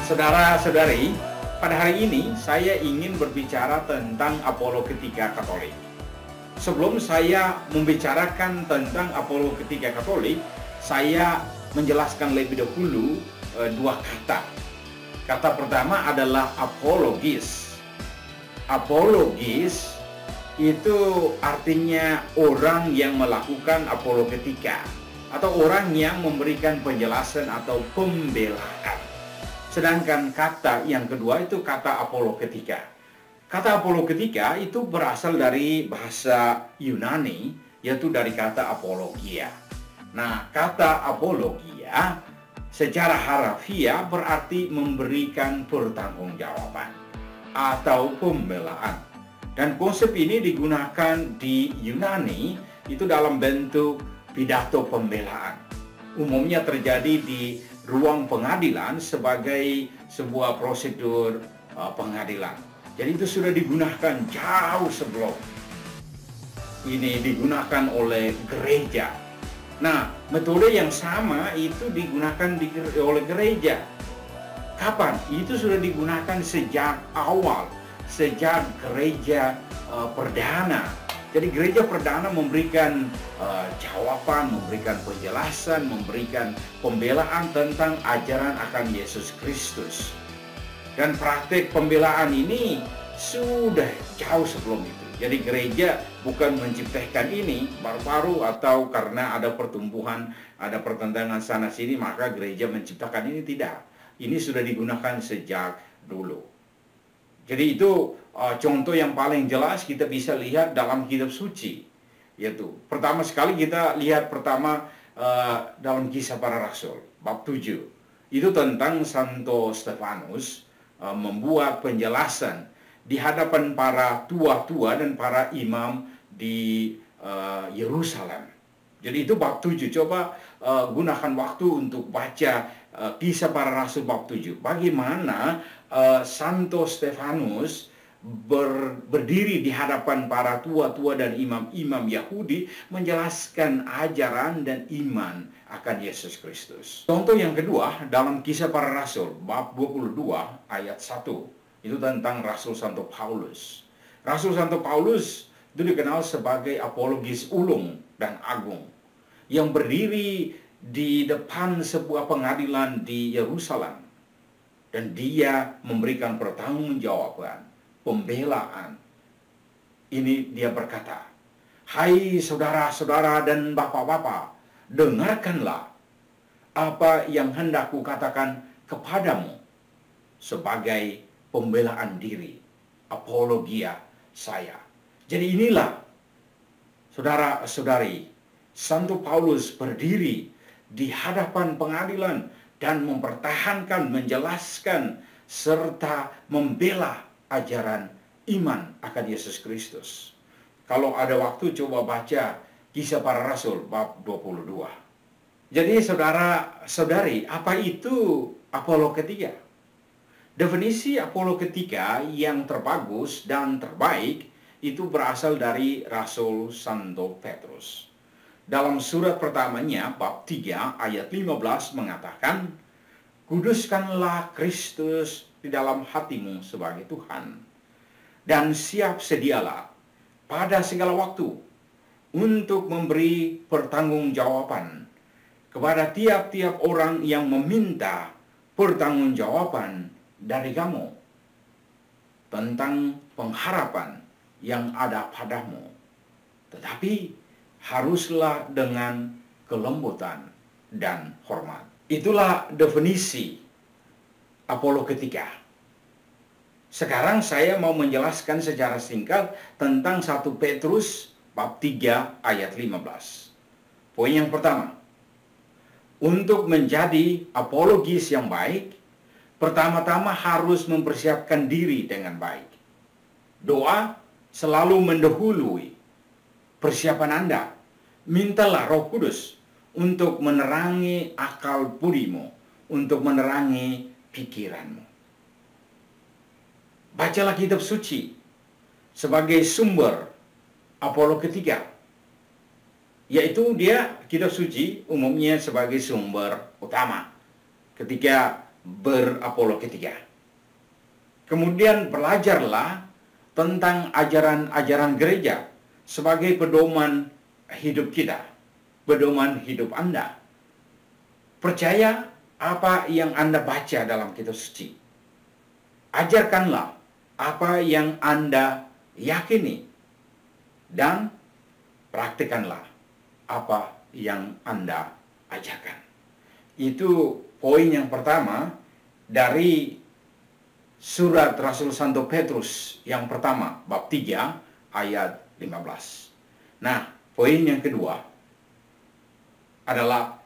Saudara-saudari, pada hari ini saya ingin berbicara tentang apologetika Katolik. Sebelum saya membicarakan tentang apologetika Katolik, saya menjelaskan lebih dahulu dua kata. Kata pertama adalah apologis. Apologis itu artinya orang yang melakukan apologetika atau orang yang memberikan penjelasan atau pembelaan. Sedangkan kata yang kedua itu kata apologetika. Kata apologetika itu berasal dari bahasa Yunani, yaitu dari kata apologia. Nah, kata apologia secara harfiah berarti memberikan pertanggungjawaban atau pembelaan. Dan konsep ini digunakan di Yunani itu dalam bentuk pidato pembelaan. Umumnya terjadi di ruang pengadilan sebagai sebuah prosedur pengadilan. Jadi itu sudah digunakan jauh sebelum ini digunakan oleh gereja. Nah, metode yang sama itu digunakan oleh gereja. Kapan? Itu sudah digunakan sejak awal, sejak gereja perdana. Jadi gereja perdana memberikan jawaban, memberikan penjelasan, memberikan pembelaan tentang ajaran akan Yesus Kristus. Dan praktik pembelaan ini sudah jauh sebelum itu. Jadi gereja bukan menciptakan ini baru-baru atau karena ada pertumbuhan, ada pertentangan sana-sini, maka gereja menciptakan ini, tidak. Ini sudah digunakan sejak dulu. Jadi itu contoh yang paling jelas kita bisa lihat dalam kitab suci. Yaitu pertama sekali kita lihat dalam Kisah Para Rasul bab 7. Itu tentang Santo Stefanus membuat penjelasan di hadapan para tua-tua dan para imam di Yerusalem. Jadi itu bab 7. Coba gunakan waktu untuk baca Kisah Para Rasul bab 7. Bagaimana Santo Stefanus berdiri di hadapan para tua-tua dan imam-imam Yahudi menjelaskan ajaran dan iman akan Yesus Kristus. Contoh yang kedua dalam Kisah Para Rasul bab 22 ayat 1. Itu tentang Rasul Santo Paulus. Rasul Santo Paulus itu dikenal sebagai apologis ulung dan agung yang berdiri di depan sebuah pengadilan di Yerusalem. Dan dia memberikan pertanggungjawaban, pembelaan. Ini dia berkata, "Hai saudara-saudara dan bapak-bapak, dengarkanlah apa yang hendak kukatakan kepadamu sebagai pembelaan diri, apologia saya." Jadi inilah, saudara-saudari, Santo Paulus berdiri di hadapan pengadilan dan mempertahankan, menjelaskan, serta membela ajaran iman akan Yesus Kristus. Kalau ada waktu coba baca Kisah Para Rasul bab 22. Jadi saudara-saudari, apa itu apologetika? Definisi apologetika yang terbagus dan terbaik itu berasal dari Rasul Santo Petrus. Dalam surat pertamanya, bab 3 ayat 15 mengatakan, "Kuduskanlah Kristus di dalam hatimu sebagai Tuhan, dan siap sedialah pada segala waktu untuk memberi pertanggungjawaban kepada tiap-tiap orang yang meminta pertanggungjawaban dari kamu tentang pengharapan yang ada padamu. Tetapi haruslah dengan kelembutan dan hormat." Itulah definisi apologetika. Sekarang saya mau menjelaskan secara singkat tentang 1 Petrus bab 3 ayat 15. Poin yang pertama, untuk menjadi apologis yang baik, pertama-tama harus mempersiapkan diri dengan baik. Doa selalu mendahului persiapan Anda. Mintalah Roh Kudus untuk menerangi akal budimu, untuk menerangi pikiranmu. Bacalah kitab suci sebagai sumber apologetika. Yaitu kitab suci umumnya sebagai sumber utama ketika berapologetika. Kemudian belajarlah tentang ajaran-ajaran gereja sebagai pedoman hidup kita, pedoman hidup Anda. Percaya apa yang Anda baca dalam kitab suci. Ajarkanlah apa yang Anda yakini dan praktikanlah apa yang Anda ajarkan. Itu poin yang pertama dari surat Rasul Santo Petrus yang pertama, bab 3 ayat 15. Nah, poin yang kedua adalah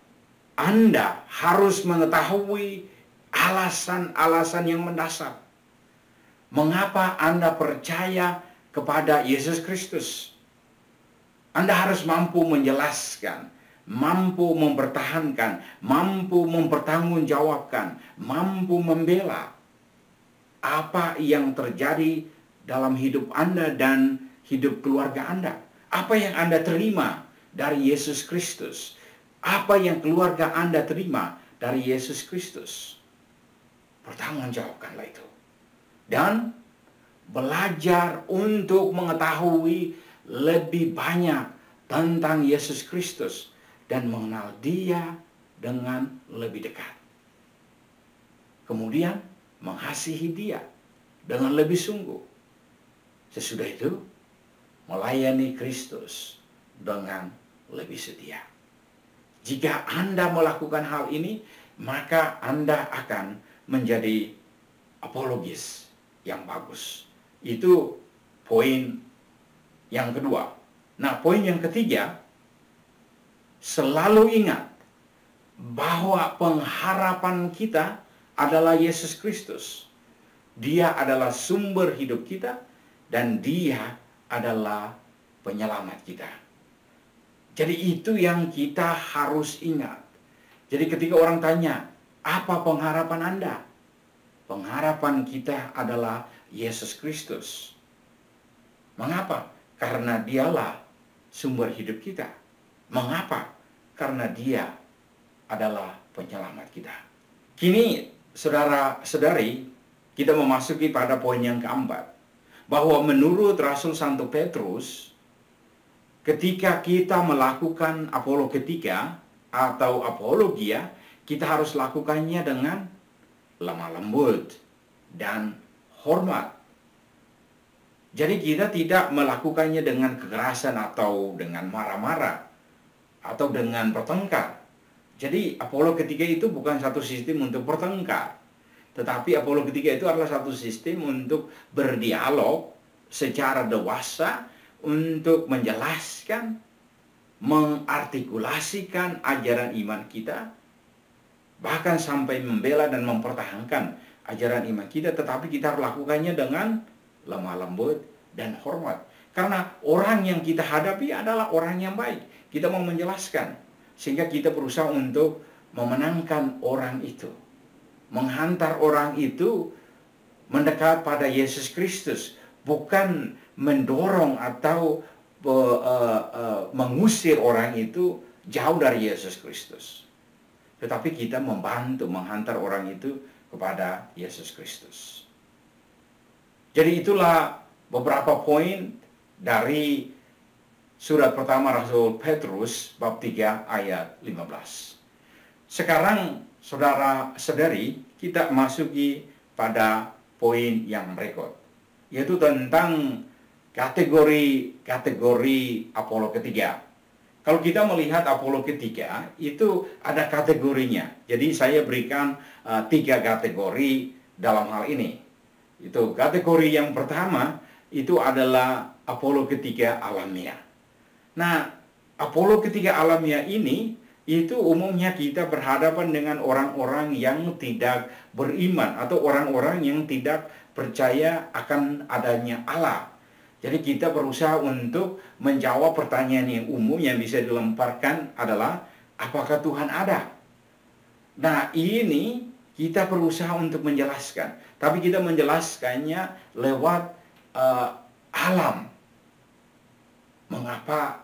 Anda harus mengetahui alasan-alasan yang mendasar. Mengapa Anda percaya kepada Yesus Kristus? Anda harus mampu menjelaskan, mampu mempertahankan, mampu mempertanggungjawabkan, mampu membela apa yang terjadi dalam hidup Anda dan hidup keluarga Anda. Apa yang Anda terima dari Yesus Kristus. Apa yang keluarga Anda terima dari Yesus Kristus. Pertanggungjawabkanlah itu. Dan belajar untuk mengetahui lebih banyak tentang Yesus Kristus dan mengenal Dia dengan lebih dekat. Kemudian mengasihi Dia dengan lebih sungguh. Sesudah itu melayani Kristus dengan lebih setia. Jika Anda melakukan hal ini, maka Anda akan menjadi apologis yang bagus. Itu poin yang kedua. Nah, poin yang ketiga, selalu ingat bahwa pengharapan kita adalah Yesus Kristus. Dia adalah sumber hidup kita dan Dia adalah penyelamat kita. Jadi itu yang kita harus ingat. Jadi ketika orang tanya, apa pengharapan Anda? Pengharapan kita adalah Yesus Kristus. Mengapa? Karena Dialah sumber hidup kita. Mengapa? Karena Dia adalah penyelamat kita. Kini, saudara-saudari, kita memasuki pada poin yang keempat. Bahwa menurut Rasul Santo Petrus, ketika kita melakukan apologetika atau apologia, kita harus lakukannya dengan lemah lembut dan hormat. Jadi kita tidak melakukannya dengan kekerasan atau dengan marah-marah atau dengan bertengkar. Jadi apologetika itu bukan satu sistem untuk bertengkar, tetapi apologetika itu adalah satu sistem untuk berdialog secara dewasa untuk menjelaskan, mengartikulasikan ajaran iman kita, bahkan sampai membela dan mempertahankan ajaran iman kita, tetapi kita harus lakukannya dengan lemah lembut dan hormat. Karena orang yang kita hadapi adalah orang yang baik. Kita mau menjelaskan, sehingga kita berusaha untuk memenangkan orang itu, menghantar orang itu mendekat pada Yesus Kristus, bukan mendorong atau mengusir orang itu jauh dari Yesus Kristus. Tetapi kita membantu menghantar orang itu kepada Yesus Kristus. Jadi itulah beberapa poin dari surat pertama Rasul Petrus bab 3 ayat 15. Sekarang saudara-saudari, kita masuki pada poin yang berikut, yaitu tentang kategori apologetika. Kalau kita melihat apologetika, itu ada kategorinya. Jadi saya berikan 3 kategori dalam hal ini. Itu kategori yang pertama, itu adalah apologetika alamiah. Nah, apologetika alamiah ini, itu umumnya kita berhadapan dengan orang-orang yang tidak beriman atau orang-orang yang tidak percaya akan adanya Allah. Jadi kita berusaha untuk menjawab pertanyaan yang umum yang bisa dilemparkan adalah, apakah Tuhan ada? Nah, ini kita berusaha untuk menjelaskan. Tapi kita menjelaskannya lewat alam. Mengapa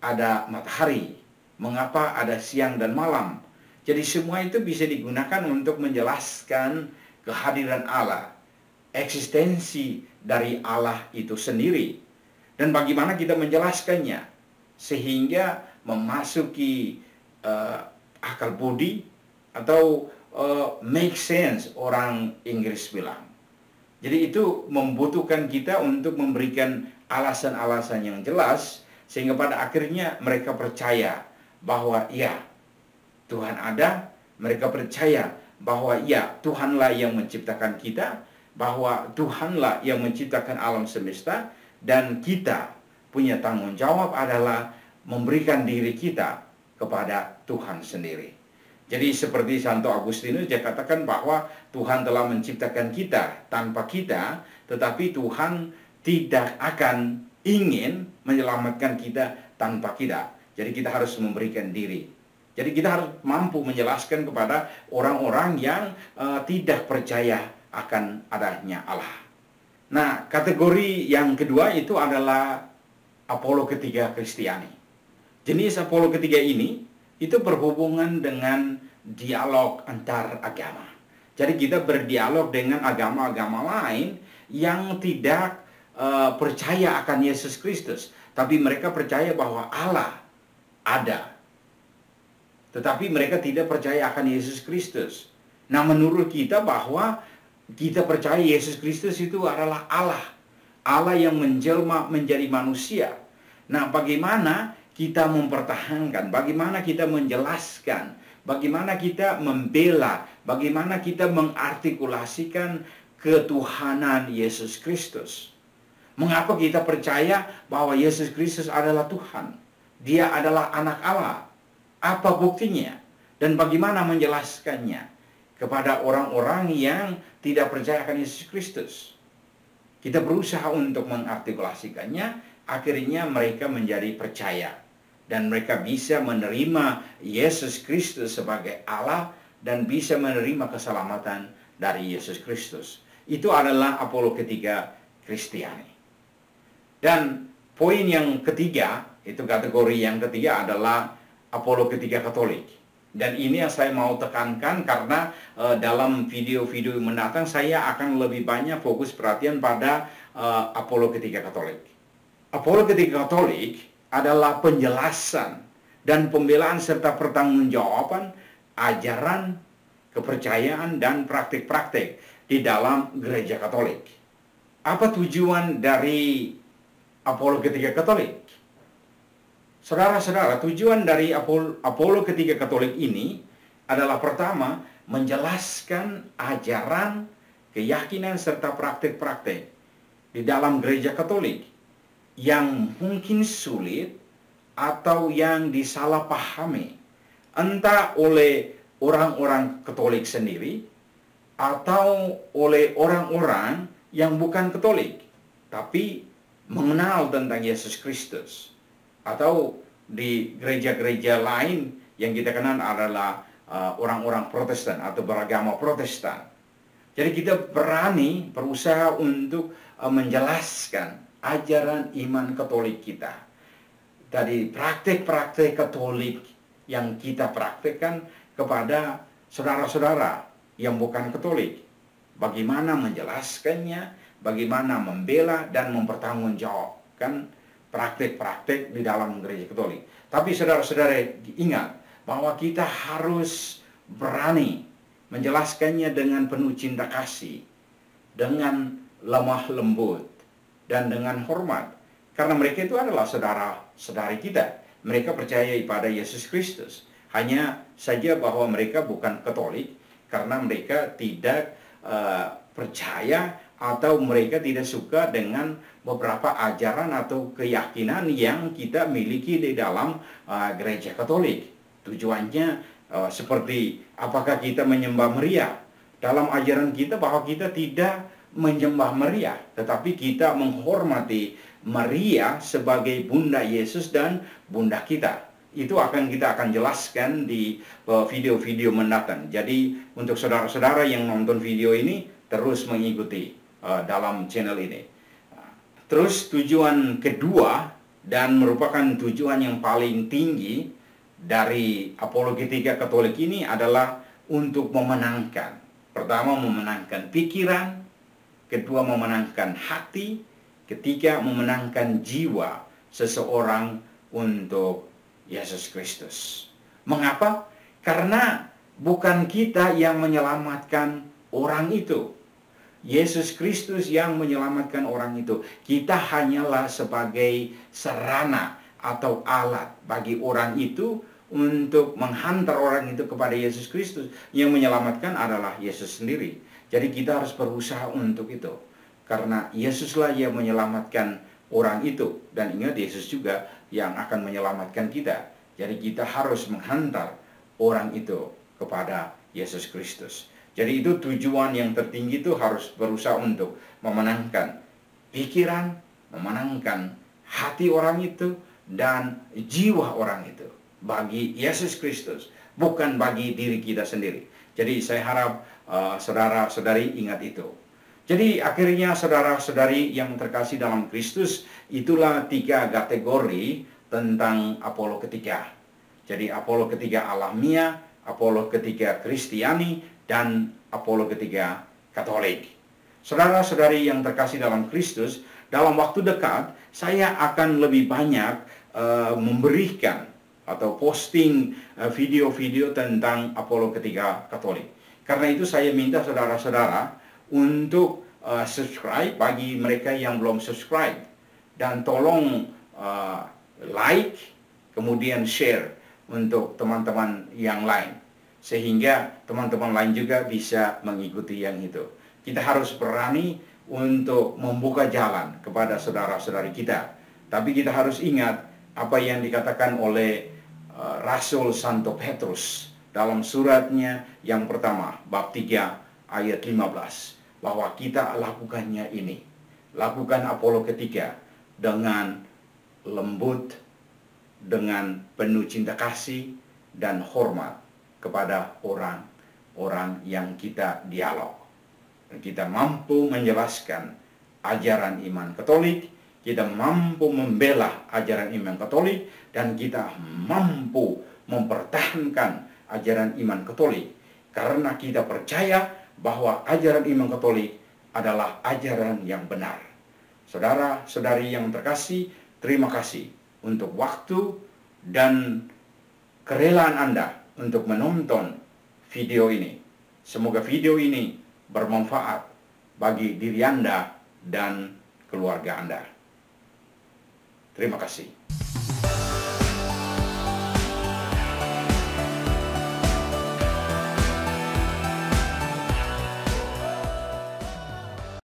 ada matahari? Mengapa ada siang dan malam? Jadi semua itu bisa digunakan untuk menjelaskan kehadiran Allah, eksistensi dari Allah itu sendiri, dan bagaimana kita menjelaskannya sehingga memasuki akal budi atau make sense, orang Inggris bilang. Jadi itu membutuhkan kita untuk memberikan alasan-alasan yang jelas, sehingga pada akhirnya mereka percaya bahwa ya, Tuhan ada. Mereka percaya bahwa ya, Tuhanlah yang menciptakan kita, bahwa Tuhanlah yang menciptakan alam semesta, dan kita punya tanggung jawab adalah memberikan diri kita kepada Tuhan sendiri. Jadi seperti Santo Agustinus, dia katakan bahwa Tuhan telah menciptakan kita tanpa kita, tetapi Tuhan tidak akan ingin menyelamatkan kita tanpa kita. Jadi kita harus memberikan diri. Jadi kita harus mampu menjelaskan kepada orang-orang yang tidak percaya akan adanya Allah. Nah, kategori yang kedua itu adalah apologetika Kristiani. Jenis apologetika ini itu berhubungan dengan dialog antar agama. Jadi kita berdialog dengan agama-agama lain yang tidak percaya akan Yesus Kristus, tapi mereka percaya bahwa Allah ada, tetapi mereka tidak percaya akan Yesus Kristus. Nah, menurut kita bahwa kita percaya Yesus Kristus itu adalah Allah, Allah yang menjelma menjadi manusia. Nah, bagaimana kita mempertahankan, bagaimana kita menjelaskan, bagaimana kita membela, bagaimana kita mengartikulasikan ketuhanan Yesus Kristus. Mengapa kita percaya bahwa Yesus Kristus adalah Tuhan? Dia adalah anak Allah. Apa buktinya? Dan bagaimana menjelaskannya kepada orang-orang yang tidak percaya akan Yesus Kristus? Kita berusaha untuk mengartikulasikannya, akhirnya mereka menjadi percaya. Dan mereka bisa menerima Yesus Kristus sebagai Allah dan bisa menerima keselamatan dari Yesus Kristus. Itu adalah apologetika Kristiani. Dan poin yang ketiga, itu kategori yang ketiga adalah apologetika Katolik. Dan ini yang saya mau tekankan karena dalam video-video mendatang saya akan lebih banyak fokus perhatian pada apologetika Katolik. Apologetika Katolik adalah penjelasan dan pembelaan serta pertanggungjawaban ajaran, kepercayaan, dan praktik-praktik di dalam gereja Katolik. Apa tujuan dari apologetika Katolik? Saudara-saudara, tujuan dari apologetika Katolik ini adalah pertama, menjelaskan ajaran, keyakinan, serta praktik-praktik di dalam gereja Katolik yang mungkin sulit atau yang disalahpahami, entah oleh orang-orang Katolik sendiri atau oleh orang-orang yang bukan Katolik, tapi mengenal tentang Yesus Kristus. Atau di gereja-gereja lain yang kita kenal adalah orang-orang Protestan atau beragama Protestan. Jadi kita berusaha untuk menjelaskan ajaran iman Katolik kita. Dari praktik-praktik Katolik yang kita praktikkan kepada saudara-saudara yang bukan Katolik. Bagaimana menjelaskannya, bagaimana membela dan mempertanggungjawabkan praktik-praktik di dalam gereja Katolik. Tapi saudara-saudara ingat bahwa kita harus berani menjelaskannya dengan penuh cinta kasih, dengan lemah lembut, dan dengan hormat. Karena mereka itu adalah saudara-saudari kita. Mereka percaya pada Yesus Kristus. Hanya saja bahwa mereka bukan Katolik karena mereka tidak percaya atau mereka tidak suka dengan beberapa ajaran atau keyakinan yang kita miliki di dalam gereja Katolik. Tujuannya seperti apakah kita menyembah Maria? Dalam ajaran kita bahwa kita tidak menyembah Maria, tetapi kita menghormati Maria sebagai bunda Yesus dan bunda kita. Itu kita akan jelaskan di video-video mendatang. Jadi untuk saudara-saudara yang nonton video ini terus mengikuti dalam channel ini. Terus tujuan kedua dan merupakan tujuan yang paling tinggi dari apologetika Katolik ini adalah untuk memenangkan. Pertama, memenangkan pikiran, kedua, memenangkan hati, ketiga, memenangkan jiwa seseorang untuk Yesus Kristus. Mengapa? Karena bukan kita yang menyelamatkan orang itu. Yesus Kristus yang menyelamatkan orang itu. Kita hanyalah sebagai sarana atau alat bagi orang itu untuk menghantar orang itu kepada Yesus Kristus. Yang menyelamatkan adalah Yesus sendiri. Jadi kita harus berusaha untuk itu. Karena Yesuslah yang menyelamatkan orang itu. Dan ingat, Yesus juga yang akan menyelamatkan kita. Jadi kita harus menghantar orang itu kepada Yesus Kristus. Jadi itu tujuan yang tertinggi, itu harus berusaha untuk memenangkan pikiran, memenangkan hati orang itu, dan jiwa orang itu bagi Yesus Kristus, bukan bagi diri kita sendiri. Jadi saya harap saudara-saudari ingat itu. Jadi akhirnya saudara-saudari yang terkasih dalam Kristus, itulah 3 kategori tentang apologetika. Jadi apologetika alamiah, apologetika Kristiani, dan apologetika Katolik. Saudara-saudari yang terkasih dalam Kristus, dalam waktu dekat saya akan lebih banyak memberikan atau posting video-video tentang apologetika Katolik. Karena itu saya minta saudara-saudara untuk subscribe bagi mereka yang belum subscribe, dan tolong like, kemudian share untuk teman-teman yang lain, sehingga teman-teman lain juga bisa mengikuti yang itu. Kita harus berani untuk membuka jalan kepada saudara-saudari kita. Tapi kita harus ingat apa yang dikatakan oleh Rasul Santo Petrus dalam suratnya yang pertama, bab 3 ayat 15, bahwa kita lakukannya ini. Lakukan apologetika dengan lembut, dengan penuh cinta kasih dan hormat kepada orang-orang yang kita dialog. Kita mampu menjelaskan ajaran iman Katolik, kita mampu membela ajaran iman Katolik, dan kita mampu mempertahankan ajaran iman Katolik, karena kita percaya bahwa ajaran iman Katolik adalah ajaran yang benar. Saudara-saudari yang terkasih, terima kasih untuk waktu dan kerelaan Anda untuk menonton video ini. Semoga video ini bermanfaat bagi diri Anda dan keluarga Anda. Terima kasih.